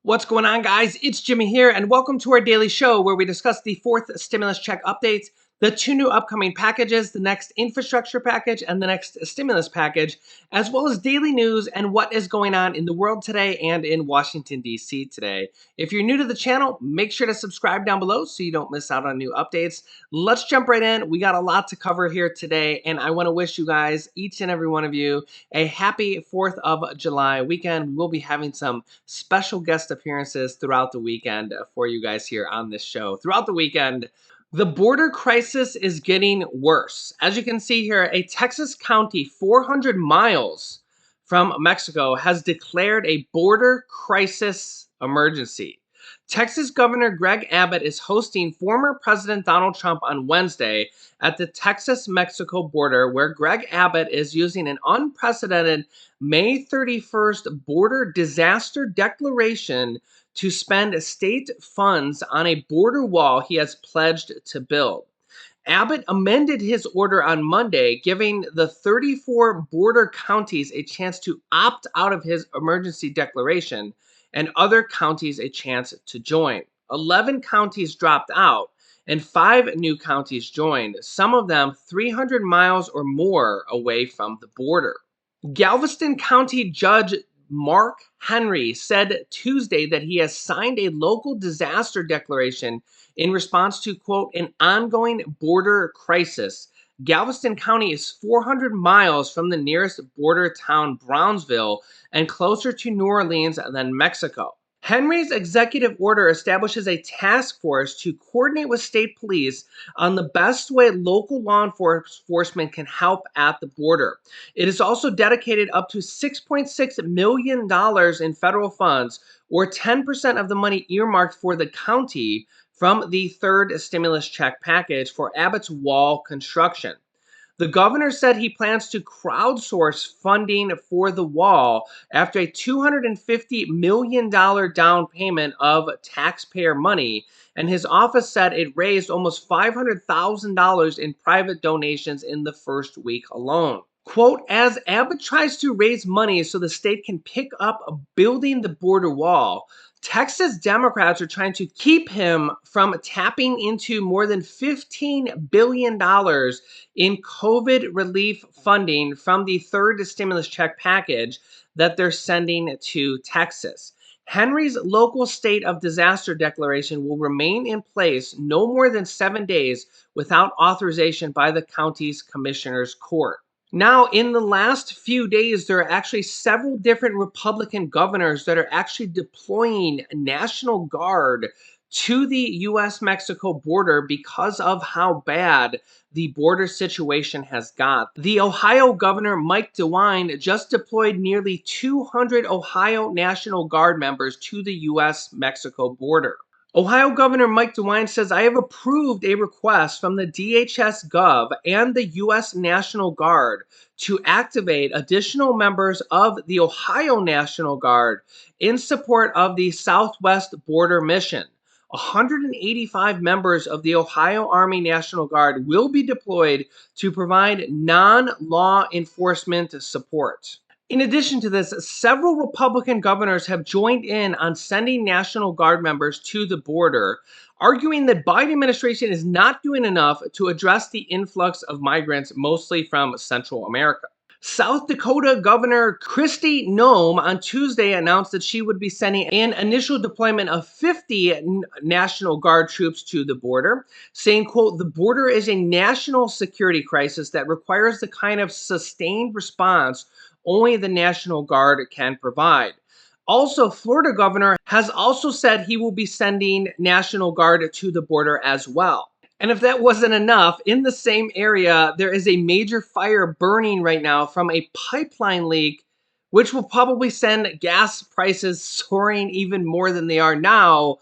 What's going on, guys? It's Jimmy here, and welcome to our daily show where we discuss the fourth stimulus check updates, the two new upcoming packages, the next infrastructure package, and the next stimulus package, as well as daily news and what is going on in the world today and in Washington, D.C. today. If you're new to the channel, make sure to subscribe down below so you don't miss out on new updates. Let's jump right in. We got a lot to cover here today, and I want to wish you guys, each and every one of you, a happy 4th of July weekend. We will be having some special guest appearances throughout the weekend for you guys here on this show. Throughout the weekend, the border crisis is getting worse. As you can see here, a Texas county 400 miles from Mexico has declared a border crisis emergency. Texas Governor Greg Abbott is hosting former President Donald Trump on Wednesday at the Texas-Mexico border, where Greg Abbott is using an unprecedented May 31st border disaster declaration to spend state funds on a border wall he has pledged to build. Abbott amended his order on Monday, giving the 34 border counties a chance to opt out of his emergency declaration and other counties a chance to join. 11 counties dropped out and 5 new counties joined, some of them 300 miles or more away from the border. Galveston County Judge Mark Henry said Tuesday that he has signed a local disaster declaration in response to, quote, an ongoing border crisis. Galveston County is 400 miles from the nearest border town, Brownsville, and closer to New Orleans than Mexico. Henry's executive order establishes a task force to coordinate with state police on the best way local law enforcement can help at the border. It is also dedicated up to $6.6 million in federal funds, or 10% of the money earmarked for the county from the third stimulus check package for Abbott's wall construction. The governor said he plans to crowdsource funding for the wall after a $250 million down payment of taxpayer money, and his office said it raised almost $500,000 in private donations in the first week alone. Quote, as Abbott tries to raise money so the state can pick up building the border wall, Texas Democrats are trying to keep him from tapping into more than $15 billion in COVID relief funding from the third stimulus check package that they're sending to Texas. Henry's local state of disaster declaration will remain in place no more than 7 days without authorization by the county's commissioner's court. Now, in the last few days, there are actually several different Republican governors that are actually deploying National Guard to the U.S.-Mexico border because of how bad the border situation has got. The Ohio Governor Mike DeWine just deployed nearly 200 Ohio National Guard members to the U.S.-Mexico border. Ohio Governor Mike DeWine says, I have approved a request from the DHS Gov and the U.S. National Guard to activate additional members of the Ohio National Guard in support of the Southwest Border Mission. 185 members of the Ohio Army National Guard will be deployed to provide non-law enforcement support. In addition to this, several Republican governors have joined in on sending National Guard members to the border, arguing that Biden administration is not doing enough to address the influx of migrants, mostly from Central America. South Dakota Governor Kristi Noem on Tuesday announced that she would be sending an initial deployment of 50 National Guard troops to the border, saying, quote, the border is a national security crisis that requires the kind of sustained response only the National Guard can provide. Also, Florida governor has also said he will be sending National Guard to the border as well. And if that wasn't enough, in the same area, there is a major fire burning right now from a pipeline leak, which will probably send gas prices soaring even more than they are now,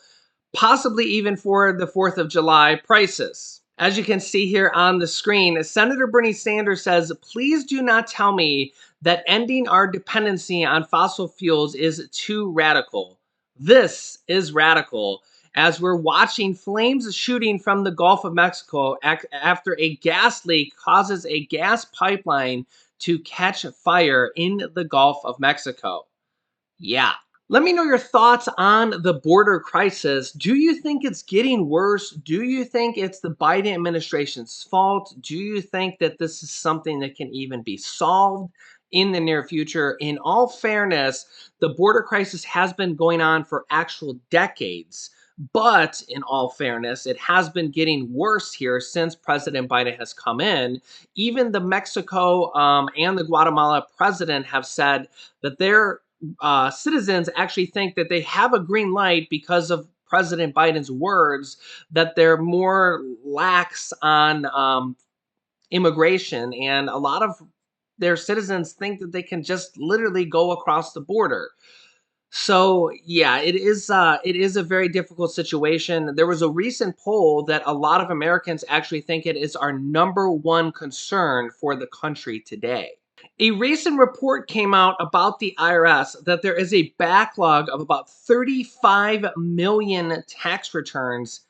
possibly even for the 4th of July prices. As you can see here on the screen, Senator Bernie Sanders says, please do not tell me that ending our dependency on fossil fuels is too radical. This is radical, as we're watching flames shooting from the Gulf of Mexico after a gas leak causes a gas pipeline to catch fire in the Gulf of Mexico. Yeah. Let me know your thoughts on the border crisis. Do you think it's getting worse? Do you think it's the Biden administration's fault? Do you think that this is something that can even be solved in the near future? In all fairness, the border crisis has been going on for actual decades. But in all fairness, it has been getting worse here since President Biden has come in. Even the Mexico and the Guatemala president have said that they're citizens actually think that they have a green light because of President Biden's words, that they're more lax on immigration, and a lot of their citizens think that they can just literally go across the border. So yeah, it is a very difficult situation. There was a recent poll that a lot of Americans actually think it is our number one concern for the country today. A recent report came out about the IRS that there is a backlog of about 35 million tax returns,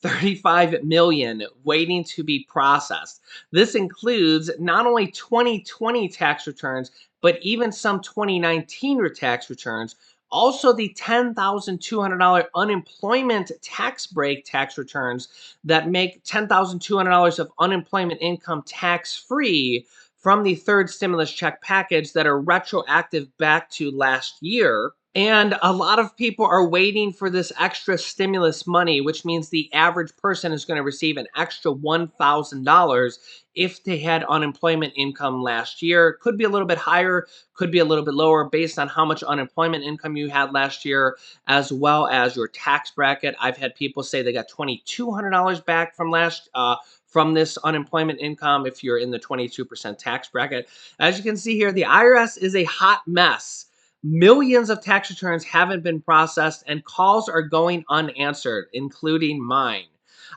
35 million waiting to be processed. This includes not only 2020 tax returns, but even some 2019 tax returns. Also, the $10,200 unemployment tax break tax returns that make $10,200 of unemployment income tax free from the third stimulus check package that are retroactive back to last year. And a lot of people are waiting for this extra stimulus money, which means the average person is going to receive an extra $1,000 if they had unemployment income last year. Could be a little bit higher, could be a little bit lower based on how much unemployment income you had last year, as well as your tax bracket. I've had people say they got $2,200 back from this unemployment income if you're in the 22% tax bracket. As you can see here, the IRS is a hot mess. Millions of tax returns haven't been processed and calls are going unanswered, including mine.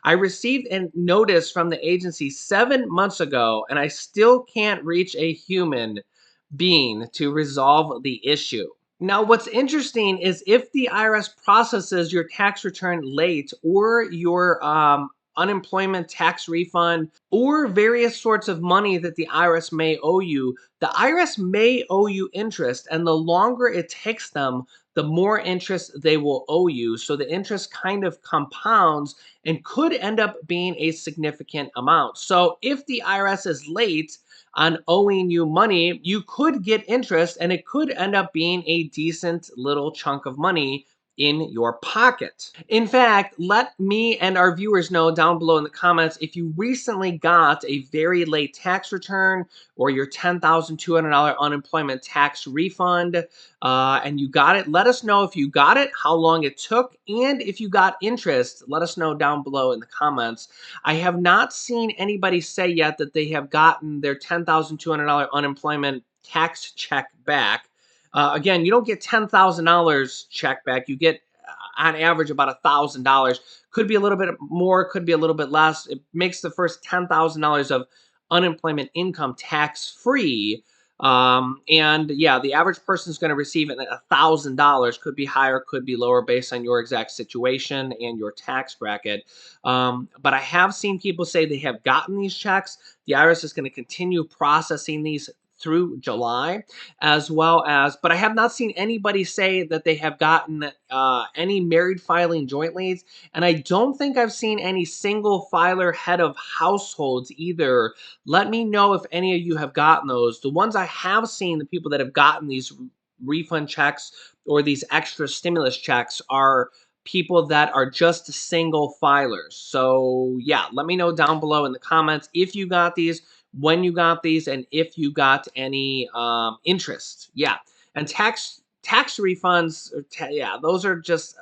I received a notice from the agency 7 months ago, and I still can't reach a human being to resolve the issue. Now, what's interesting is if the IRS processes your tax return late, or your unemployment tax refund, or various sorts of money that the IRS may owe you, the IRS may owe you interest. And the longer it takes them, the more interest they will owe you. So the interest kind of compounds and could end up being a significant amount. So if the IRS is late on owing you money, you could get interest, and it could end up being a decent little chunk of money in your pocket. In fact, let me and our viewers know down below in the comments if you recently got a very late tax return or your $10,200 unemployment tax refund, and you got it. Let us know if you got it, how long it took, and if you got interest. Let us know down below in the comments. I have not seen anybody say yet that they have gotten their $10,200 unemployment tax check back. Again, you don't get $10,000 check back. You get, on average, about $1,000. Could be a little bit more, could be a little bit less. It makes the first $10,000 of unemployment income tax free. And yeah, the average person is going to receive $1,000. Could be higher, could be lower based on your exact situation and your tax bracket. But I have seen people say they have gotten these checks. The IRS is going to continue processing these through July, as well as, but I have not seen anybody say that they have gotten any married filing joint leads, and I don't think I've seen any single filer head of households either. Let me know if any of you have gotten those. The ones I have seen, the people that have gotten these refund checks or these extra stimulus checks, are people that are just single filers. So yeah, let me know down below in the comments if you got these, when you got these, and if you got any interest. Yeah, and tax refunds, yeah, those are just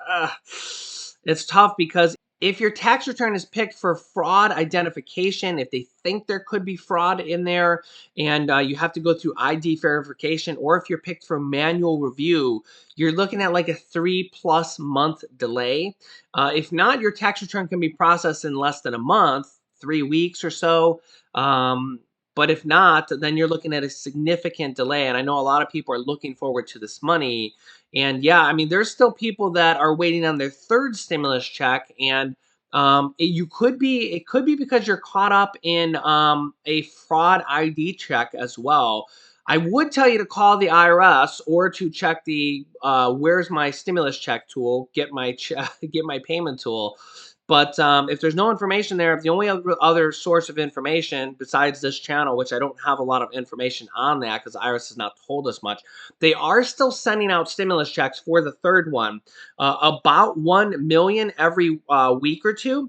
it's tough because if your tax return is picked for fraud identification, if they think there could be fraud in there, and you have to go through ID verification, or if you're picked for manual review, you're looking at like a 3+ month delay. If not, your tax return can be processed in less than a month, 3 weeks or so. But if not, then you're looking at a significant delay. And I know a lot of people are looking forward to this money. And yeah, I mean, there's still people that are waiting on their third stimulus check, and it could be because you're caught up in a fraud ID check as well. I would tell you to call the IRS or to check the where's my stimulus check tool, get my get my payment tool. But if there's no information there, if the only other source of information besides this channel, which I don't have a lot of information on that because IRS has not told us much, they are still sending out stimulus checks for the third one, about 1 million every week or two.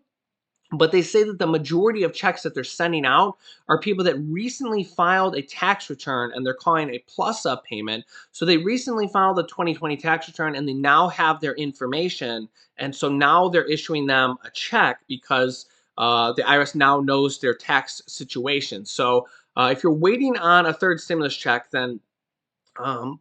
But they say that the majority of checks that they're sending out are people that recently filed a tax return and they're calling a plus up payment. So they recently filed a 2020 tax return and they now have their information. And so now they're issuing them a check because the IRS now knows their tax situation. So if you're waiting on a third stimulus check, then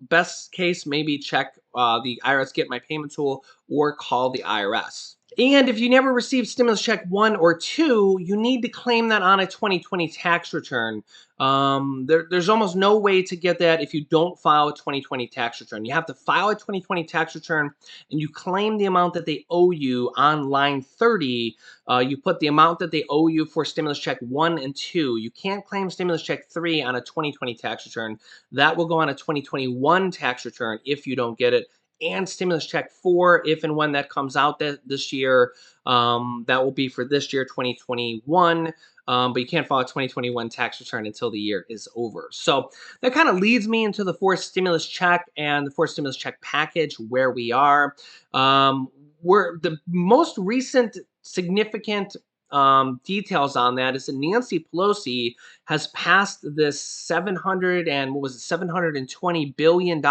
best case, maybe check the IRS Get My Payment tool or call the IRS. And if you never received stimulus check 1 or 2, you need to claim that on a 2020 tax return. There's almost no way to get that if you don't file a 2020 tax return. You have to file a 2020 tax return and you claim the amount that they owe you on line 30. You put the amount that they owe you for stimulus check 1 and 2. You can't claim stimulus check 3 on a 2020 tax return. That will go on a 2021 tax return if you don't get it, and stimulus check 4 if and when that comes out this year. That will be for this year, 2021. But you can't file a 2021 tax return until the year is over. So that kind of leads me into the fourth stimulus check and the fourth stimulus check package where we are. Where the most recent significant details on that is that Nancy Pelosi has passed this 700 and what was it, $720 billion.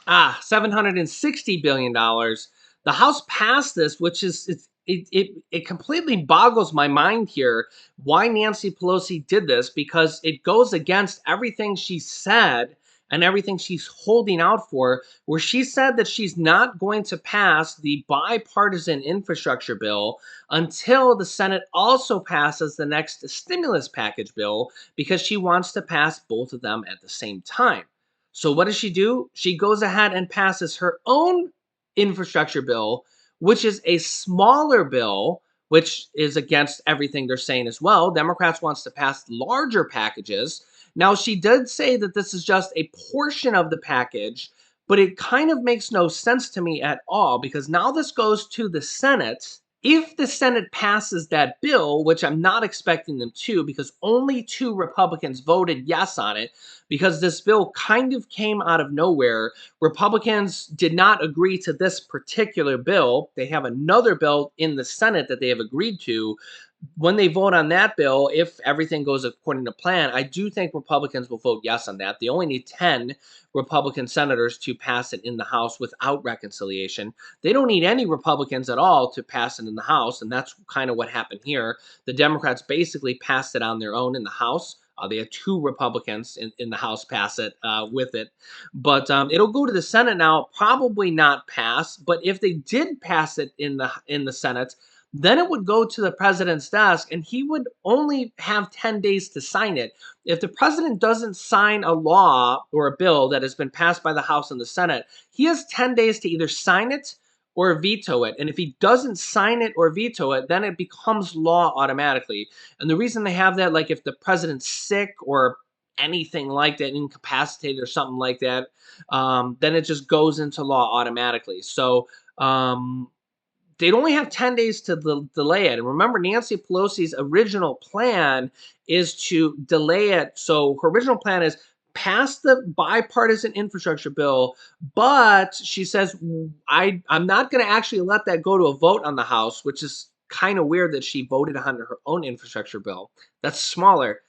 $760 billion. The House passed this, which is it completely boggles my mind here why Nancy Pelosi did this, because it goes against everything she said and everything she's holding out for, where she said that she's not going to pass the bipartisan infrastructure bill until the Senate also passes the next stimulus package bill, because she wants to pass both of them at the same time. So what does she do? She goes ahead and passes her own infrastructure bill, which is a smaller bill, which is against everything they're saying as well. Democrats wants to pass larger packages. Now, she did say that this is just a portion of the package, but it kind of makes no sense to me at all, because now this goes to the Senate. If the Senate passes that bill, which I'm not expecting them to, because only 2 Republicans voted yes on it, because this bill kind of came out of nowhere. Republicans did not agree to this particular bill. They have another bill in the Senate that they have agreed to. When they vote on that bill, if everything goes according to plan, I do think Republicans will vote yes on that. They only need 10 Republican senators to pass it in the House without reconciliation. They don't need any Republicans at all to pass it in the House, and that's kind of what happened here. The Democrats basically passed it on their own in the House. They had 2 Republicans in the House pass it with it. But it'll go to the Senate now, probably not pass. But if they did pass it in the Senate, then it would go to the president's desk and he would only have 10 days to sign it. If the president doesn't sign a law or a bill that has been passed by the House and the Senate, he has 10 days to either sign it or veto it. And if he doesn't sign it or veto it, then it becomes law automatically. And the reason they have that, like if the president's sick or anything like that, incapacitated or something like that, then it just goes into law automatically. So they'd only have 10 days to delay it. And remember, Nancy Pelosi's original plan is to delay it. So her original plan is pass the bipartisan infrastructure bill, but she says, I'm not going to actually let that go to a vote on the House, which is kind of weird that she voted on her own infrastructure bill. That's smaller.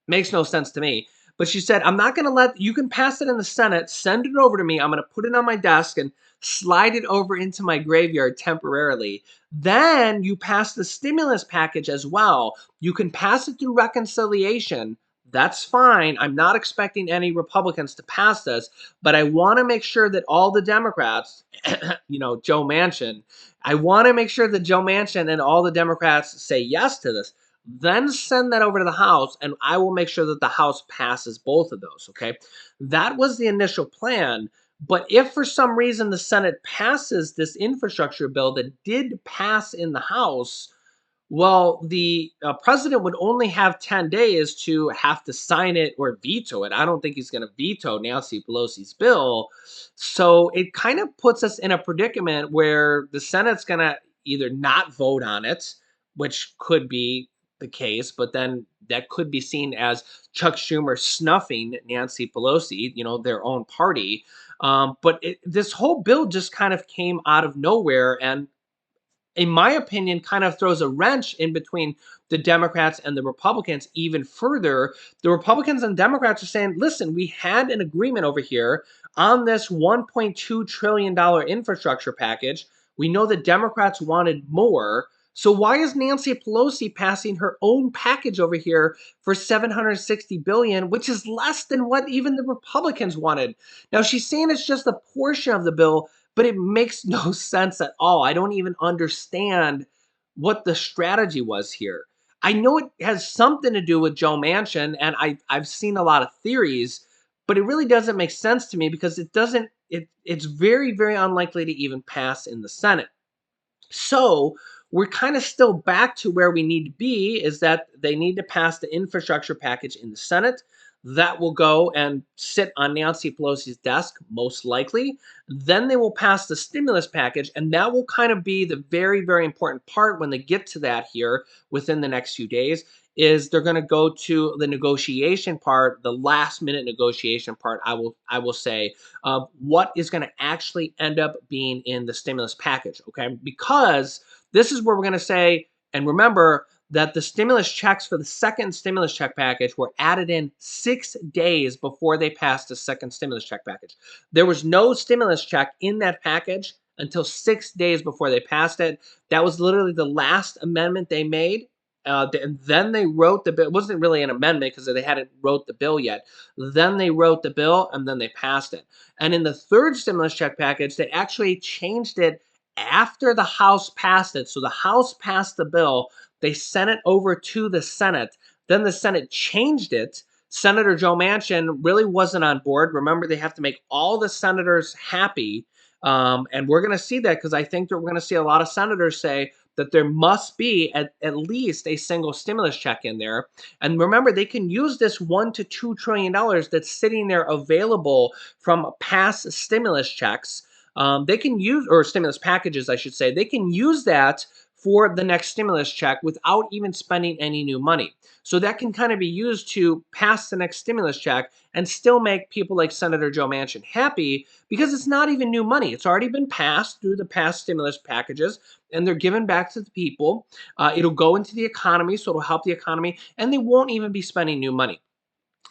Makes no sense to me. But she said, I'm not going to let, you can pass it in the Senate, send it over to me. I'm going to put it on my desk and slide it over into my graveyard temporarily. Then you pass the stimulus package as well. You can pass it through reconciliation. That's fine. I'm not expecting any Republicans to pass this, but I want to make sure that all the Democrats, Joe Manchin, I want to make sure that Joe Manchin and all the Democrats say yes to this. Then send that over to the House, and I will make sure that the House passes both of those, okay? That was the initial plan, but if for some reason the Senate passes this infrastructure bill that did pass in the House, Well, the president would only have 10 days to have to sign it or veto it. I don't think he's going to veto Nancy Pelosi's bill. So it kind of puts us in a predicament where the Senate's going to either not vote on it, which could be the case, but then that could be seen as Chuck Schumer snuffing Nancy Pelosi, their own party. This whole bill just kind of came out of nowhere, and in my opinion, kind of throws a wrench in between the Democrats and the Republicans even further. The Republicans and Democrats are saying, listen, we had an agreement over here on this $1.2 trillion infrastructure package. We know the Democrats wanted more. So why is Nancy Pelosi passing her own package over here for 760 billion, which is less than what even the Republicans wanted? Now she's saying it's just a portion of the bill, but it makes no sense at all. I don't even understand what the strategy was here. I know it has something to do with Joe Manchin, and I've seen a lot of theories, but it really doesn't make sense to me because it's very, very unlikely to even pass in the Senate. So we're kind of still back to where we need to be, is that they need to pass the infrastructure package in the Senate. That will go and sit on Nancy Pelosi's desk, most likely. Then they will pass the stimulus package, and that will kind of be the very, very important part when they get to that here within the next few days. Is they're going to go to the negotiation part, the last minute negotiation part, I will say, what is going to actually end up being in the stimulus package, okay? Because this is where we're going to say, and remember that the stimulus checks for the second stimulus check package were added in 6 days before they passed the second stimulus check package. There was no stimulus check in that package until 6 days before they passed it. That was literally the last amendment they made. And then they wrote the bill. It wasn't really an amendment because they hadn't wrote the bill yet. Then they wrote the bill and then they passed it. And in the third stimulus check package, they actually changed it after the House passed it. So the House passed the bill, they sent it over to the Senate. Then the Senate changed it. Senator Joe Manchin really wasn't on board. Remember, they have to make all the senators happy. And we're going to see that because I think that we're going to see a lot of senators say that there must be at least a single stimulus check in there. And remember, they can use this $1 to $2 trillion that's sitting there available from past stimulus checks. They can use, or stimulus packages, I should say, they can use that for the next stimulus check without even spending any new money. So that can kind of be used to pass the next stimulus check and still make people like Senator Joe Manchin happy because it's not even new money. It's already been passed through the past stimulus packages and they're given back to the people. It'll go into the economy, so it'll help the economy, and they won't even be spending new money.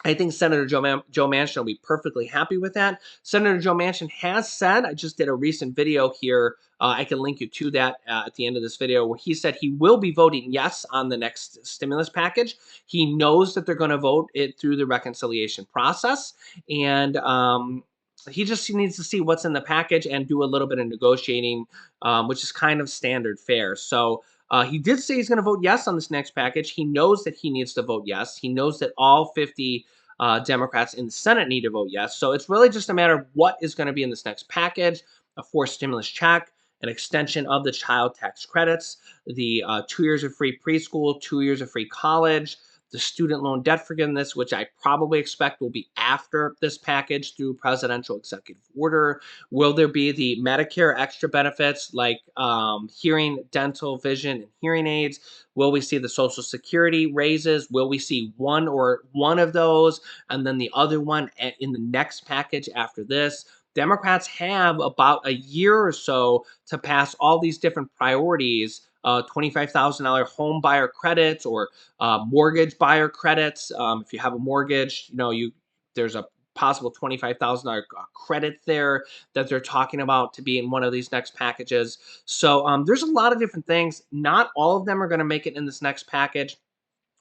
I think Senator Joe Manchin will be perfectly happy with that. Senator Joe Manchin has said, I just did a recent video here. I can link you to that at the end of this video, where he said he will be voting yes on the next stimulus package. He knows that they're going to vote it through the reconciliation process. And he just needs to see what's in the package and do a little bit of negotiating, which is kind of standard fare. So he did say he's going to vote yes on this next package. He knows that he needs to vote yes. He knows that all 50 Democrats in the Senate need to vote yes. So it's really just a matter of what is going to be in this next package: a forced stimulus check, an extension of the child tax credits, the 2 years of free preschool, 2 years of free college, the student loan debt forgiveness, which I probably expect will be after this package through presidential executive order. Will there be the Medicare extra benefits like hearing, dental, vision, and hearing aids? Will we see the Social Security raises? Will we see one of those and then the other one in the next package after this? Democrats have about a year or so to pass all these different priorities. $25,000 home buyer credits or mortgage buyer credits. If you have a mortgage, there's a possible $25,000 credit there that they're talking about to be in one of these next packages. So there's a lot of different things. Not all of them are going to make it in this next package,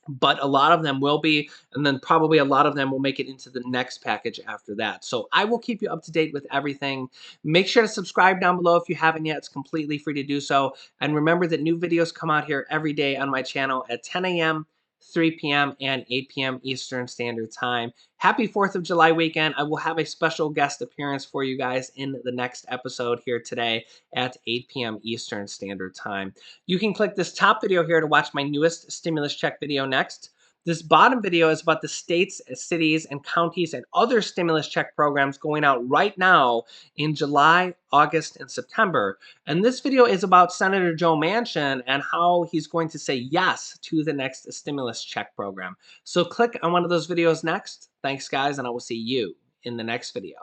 but a lot of them will be, and then probably a lot of them will make it into the next package after that. So I will keep you up to date with everything. Make sure to subscribe down below if you haven't yet. It's completely free to do so. And remember that new videos come out here every day on my channel at 10 a.m. 3 p.m., and 8 p.m. Eastern Standard Time. Happy 4th of July weekend. I will have a special guest appearance for you guys in the next episode here today at 8 p.m. Eastern Standard Time. You can click this top video here to watch my newest stimulus check video next. This bottom video is about the states, cities, and counties and other stimulus check programs going out right now in July, August, and September. And this video is about Senator Joe Manchin and how he's going to say yes to the next stimulus check program. So click on one of those videos next. Thanks, guys, and I will see you in the next video.